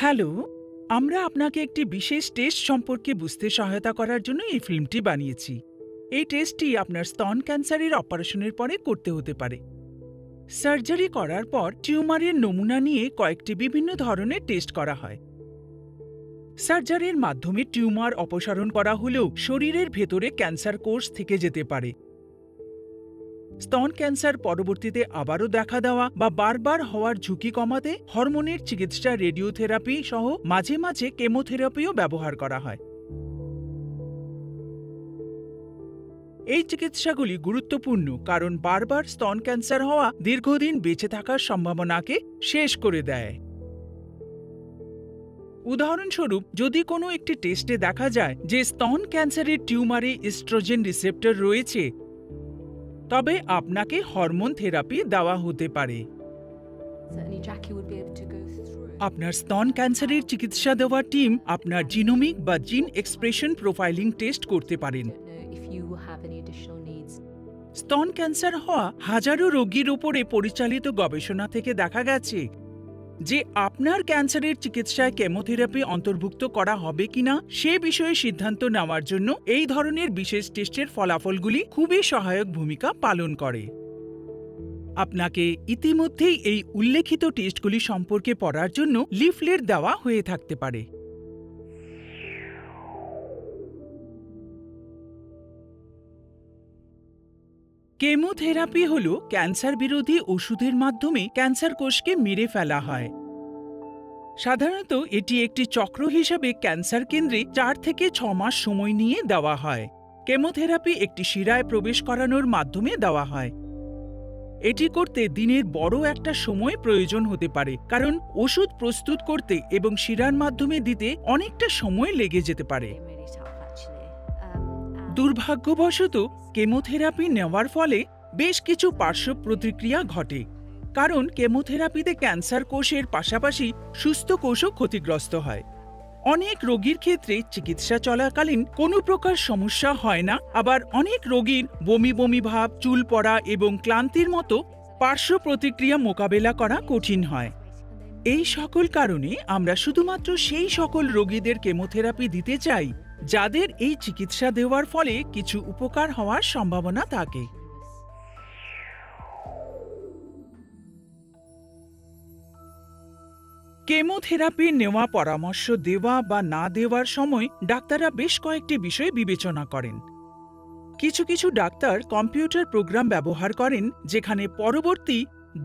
Hello, আমরা আপনাকে একটি বিশেষ টেস্ট সম্পর্কে বুঝতে সহায়তা করার জন্য এই ফিল্মটি বানিয়েছি। এই টেস্টটি আপনার স্তন ক্যান্সারের অপারেশনের পরে করতে হতে পারে। সার্জারি করার পর টিউমারের নমুনা নিয়ে কয়েকটি বিভিন্ন ধরনের টেস্ট করা হয়। সার্জারির মাধ্যমে টিউমার অপসারণ করা হলেও শরীরের ভেতরে ক্যান্সার কোষ থেকে যেতে পারে। স্তন ক্যান্সার পরবর্তীতে আবারও দেখা দেওয়া বা বারবার হওয়ার ঝুঁকি কমাতে হরমোনের চিকিৎসা, রেডিওথেরাপি সহ মাঝে মাঝে কেমোথেরাপিও ব্যবহার করা হয়। এই চিকিৎসাগুলি গুরুত্বপূর্ণ কারণ বারবার স্তন ক্যান্সার হওয়া দীর্ঘদিন বেঁচে থাকার সম্ভাবনাকে শেষ করে দেয়। উদাহরণস্বরূপ, যদি কোনো একটি টেস্টে দেখা যায় যে স্তন ক্যান্সারের টিউমারে ইস্ট্রোজেন রিসেপ্টর রয়েছে, তবে আপনাকে হরমোন থেরাপি দেওয়া হতে পারে। আপনার স্তন ক্যান্সারের চিকিৎসা দেওয়া টিম আপনার জিনোমিক বা জিন এক্সপ্রেশন প্রোফাইলিং টেস্ট করতে পারেন। স্তন ক্যান্সার হওয়া হাজারো রোগীর উপরে পরিচালিত গবেষণা থেকে দেখা গেছে যে আপনার ক্যান্সারের চিকিৎসায় কেমোথেরাপি অন্তর্ভুক্ত করা হবে কিনা সে বিষয়ে সিদ্ধান্ত নেওয়ার জন্য এই ধরনের বিশেষ টেস্টের ফলাফলগুলি খুবই সহায়ক ভূমিকা পালন করে। আপনাকে ইতিমধ্যেই এই উল্লেখিত টেস্টগুলি সম্পর্কে পড়ার জন্য লিফলেট দেওয়া হয়ে থাকতে পারে। কেমোথেরাপি হল ক্যান্সার বিরোধী ওষুধের মাধ্যমে ক্যান্সার কোষকে মেরে ফেলা হয়। সাধারণত এটি একটি চক্র হিসাবে ক্যান্সার কেন্দ্রে 4 থেকে 6 মাস সময় নিয়ে দেওয়া হয়। কেমোথেরাপি একটি শিরায় প্রবেশ করানোর মাধ্যমে দেওয়া হয়। এটি করতে দিনের বড় একটা সময় প্রয়োজন হতে পারে, কারণ ওষুধ প্রস্তুত করতে এবং শিরার মাধ্যমে দিতে অনেকটা সময় লেগে যেতে পারে। দুর্ভাগ্যবশত কেমোথেরাপি নেওয়ার ফলে বেশ কিছু পার্শ্ব প্রতিক্রিয়া ঘটে, কারণ কেমোথেরাপিতে ক্যান্সার কোষের পাশাপাশি সুস্থ কোষও ক্ষতিগ্রস্ত হয়। অনেক রোগীর ক্ষেত্রে চিকিৎসা চলাকালীন কোনো প্রকার সমস্যা হয় না, আবার অনেক রোগীর বমি বমি ভাব, চুল পড়া এবং ক্লান্তির মতো পার্শ্ব প্রতিক্রিয়া মোকাবেলা করা কঠিন হয়। এই সকল কারণে আমরা শুধুমাত্র সেই সকল রোগীদের কেমোথেরাপি দিতে চাই যাদের এই চিকিৎসা দেওয়ার ফলে কিছু উপকার হওয়ার সম্ভাবনা থাকে। কেমোথেরাপি নেওয়া, পরামর্শ দেওয়া বা না দেওয়ার সময় ডাক্তাররা বেশ কয়েকটি বিষয় বিবেচনা করেন। কিছু কিছু ডাক্তার কম্পিউটার প্রোগ্রাম ব্যবহার করেন যেখানে পরবর্তী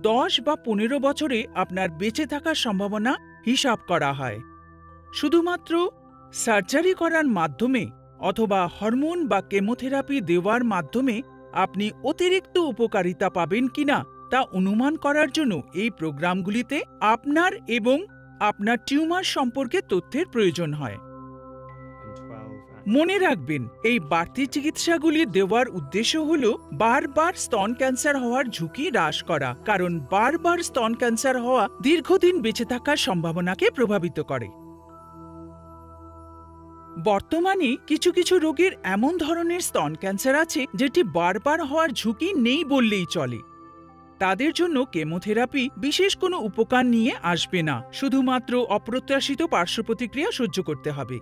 10 বা 15 বছরে আপনার বেঁচে থাকার সম্ভাবনা হিসাব করা হয়। শুধুমাত্র সার্জারি করার মাধ্যমে অথবা হরমোন বা কেমোথেরাপি দেওয়ার মাধ্যমে আপনি অতিরিক্ত উপকারিতা পাবেন কিনা তা অনুমান করার জন্য এই প্রোগ্রামগুলিতে আপনার এবং আপনার টিউমার সম্পর্কে তথ্যের প্রয়োজন হয়। মনে রাখবেন, এই বাড়তি চিকিৎসাগুলি দেওয়ার উদ্দেশ্য হল বারবার স্তন ক্যান্সার হওয়ার ঝুঁকি হ্রাস করা, কারণ বারবার স্তন ক্যান্সার হওয়া দীর্ঘদিন বেঁচে থাকার সম্ভাবনাকে প্রভাবিত করে। বর্তমানে কিছু কিছু রোগীর এমন ধরনের স্তন ক্যান্সার আছে যেটি বারবার হওয়ার ঝুঁকি নেই বললেই চলে। তাদের জন্য কেমোথেরাপি বিশেষ কোনো উপকার নিয়ে আসবে না, শুধুমাত্র অপ্রত্যাশিত পার্শ্ব প্রতিক্রিয়া সহ্য করতে হবে।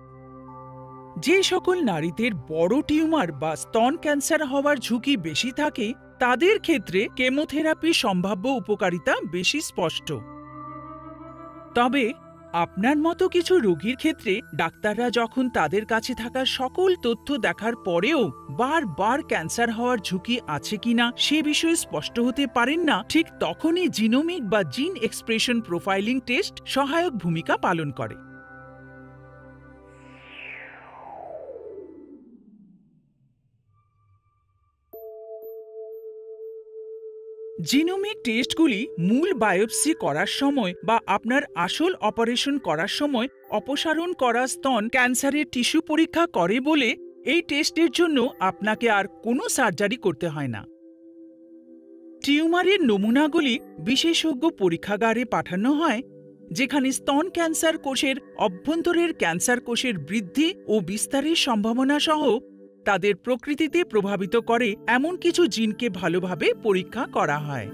যে সকল নারীদের বড় টিউমার বা স্তন ক্যান্সার হওয়ার ঝুঁকি বেশি থাকে, তাদের ক্ষেত্রে কেমোথেরাপির সম্ভাব্য উপকারিতা বেশি স্পষ্ট। তবে আপনার মতো কিছু রোগীর ক্ষেত্রে ডাক্তাররা যখন তাদের কাছে থাকা সকল তথ্য দেখার পরেও বারবার ক্যান্সার হওয়ার ঝুঁকি আছে কিনা সে বিষয়ে স্পষ্ট হতে পারেন না, ঠিক তখনই জিনোমিক বা জিন এক্সপ্রেশন প্রোফাইলিং টেস্ট সহায়ক ভূমিকা পালন করে। জিনোমিক টেস্টগুলি মূল বায়োপসি করার সময় বা আপনার আসল অপারেশন করার সময় অপসারণ করা স্তন ক্যান্সারের টিস্যু পরীক্ষা করে বলে এই টেস্টের জন্য আপনাকে আর কোনো সার্জারি করতে হয় না। টিউমারের নমুনাগুলি বিশেষজ্ঞ পরীক্ষাগারে পাঠানো হয়, যেখানে স্তন ক্যান্সার কোষের অভ্যন্তরের ক্যান্সার কোষের বৃদ্ধি ও বিস্তারের সম্ভাবনা সহ তাদের প্রকৃতিতে প্রভাবিত করে এমন কিছু জিনকে ভালোভাবে পরীক্ষা করা হয়।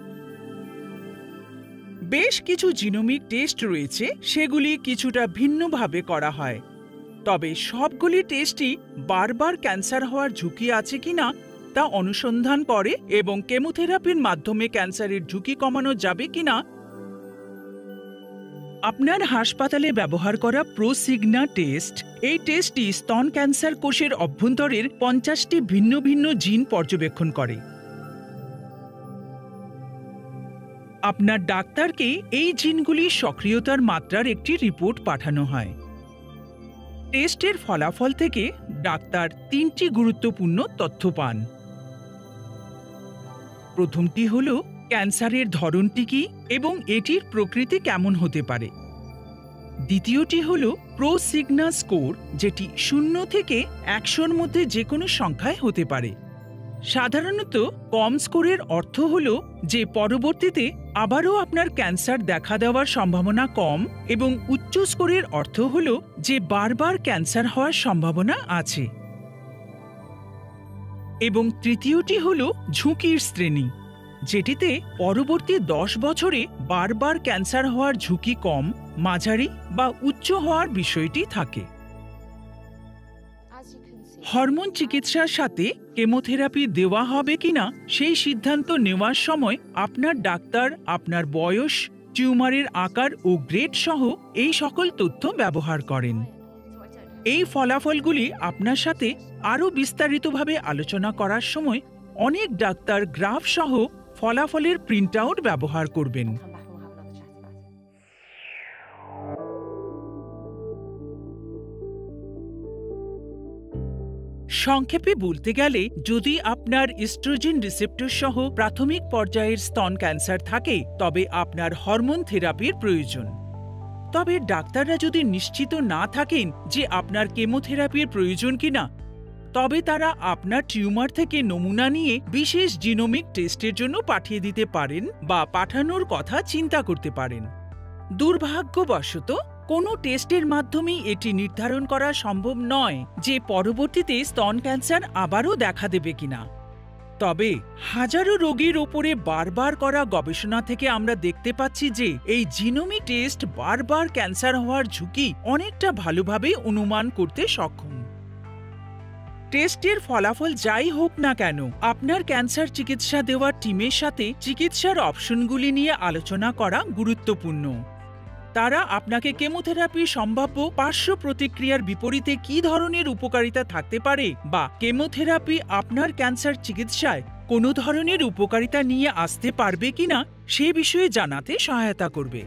বেশ কিছু জিনোমিক টেস্ট রয়েছে, সেগুলি কিছুটা ভিন্নভাবে করা হয়। তবে সবগুলি টেস্টই বারবার ক্যান্সার হওয়ার ঝুঁকি আছে কিনা তা অনুসন্ধান করে এবং কেমোথেরাপির মাধ্যমে ক্যান্সারের ঝুঁকি কমানো যাবে কিনা। আপনার হাসপাতালে ব্যবহার করা প্রোসিগনা টেস্ট, এই টেস্টটি স্তন ক্যান্সার কোষের অভ্যন্তরের 50টি ভিন্ন ভিন্ন জিন পর্যবেক্ষণ করে। আপনার ডাক্তারকে এই জিনগুলির সক্রিয়তার মাত্রার একটি রিপোর্ট পাঠানো হয়। টেস্টের ফলাফল থেকে ডাক্তার 3টি গুরুত্বপূর্ণ তথ্য পান। প্রথমটি হল ক্যান্সারের ধরনটি কী এবং এটির প্রকৃতি কেমন হতে পারে। দ্বিতীয়টি হল প্রোসিগনা স্কোর, যেটি 0 থেকে 100-র মধ্যে যে কোনো সংখ্যায় হতে পারে। সাধারণত কম স্কোরের অর্থ হল যে পরবর্তীতে আবারও আপনার ক্যান্সার দেখা দেওয়ার সম্ভাবনা কম, এবং উচ্চ স্কোরের অর্থ হল যে বারবার ক্যান্সার হওয়ার সম্ভাবনা আছে। এবং তৃতীয়টি হল ঝুঁকির শ্রেণী, যেটিতে পরবর্তী 10 বছরে বারবার ক্যান্সার হওয়ার ঝুঁকি কম, মাঝারি বা উচ্চ হওয়ার বিষয়টি থাকে। হরমোন চিকিৎসার সাথে কেমোথেরাপি দেওয়া হবে কিনা সেই সিদ্ধান্ত নেওয়ার সময় আপনার ডাক্তার আপনার বয়স, টিউমারের আকার ও গ্রেড সহ এই সকল তথ্য ব্যবহার করেন। এই ফলাফলগুলি আপনার সাথে আরও বিস্তারিতভাবে আলোচনা করার সময় অনেক ডাক্তার গ্রাফ সহ ফলাফলের প্রিন্ট আউট ব্যবহার করবেন। সংক্ষেপে বলতে গেলে, যদি আপনার ইস্ট্রোজেন রিসেপ্টর সহ প্রাথমিক পর্যায়ের স্তন ক্যান্সার থাকে তবে আপনার হরমোন থেরাপির প্রয়োজন। তবে ডাক্তাররা যদি নিশ্চিত না থাকেন যে আপনার কেমোথেরাপির প্রয়োজন কিনা, তবে তারা আপনার টিউমার থেকে নমুনা নিয়ে বিশেষ জিনোমিক টেস্টের জন্য পাঠিয়ে দিতে পারেন বা পাঠানোর কথা চিন্তা করতে পারেন। দুর্ভাগ্যবশত কোনো টেস্টের মাধ্যমেই এটি নির্ধারণ করা সম্ভব নয় যে পরবর্তীতে স্তন ক্যান্সার আবারও দেখা দেবে কিনা। তবে হাজারো রোগীর ওপরে বারবার করা গবেষণা থেকে আমরা দেখতে পাচ্ছি যে এই জিনোমিক টেস্ট বারবার ক্যান্সার হওয়ার ঝুঁকি অনেকটা ভালোভাবে অনুমান করতে সক্ষম। টেস্টের ফলাফল যাই হোক না কেন, আপনার ক্যান্সার চিকিৎসা দেওয়ার টিমের সাথে চিকিৎসার অপশনগুলি নিয়ে আলোচনা করা গুরুত্বপূর্ণ। তারা আপনাকে কেমোথেরাপির সম্ভাব্য পার্শ্ব প্রতিক্রিয়ার বিপরীতে কী ধরনের উপকারিতা থাকতে পারে বা কেমোথেরাপি আপনার ক্যান্সার চিকিৎসায় কোনো ধরনের উপকারিতা নিয়ে আসতে পারবে কিনা সে বিষয়ে জানাতে সহায়তা করবে।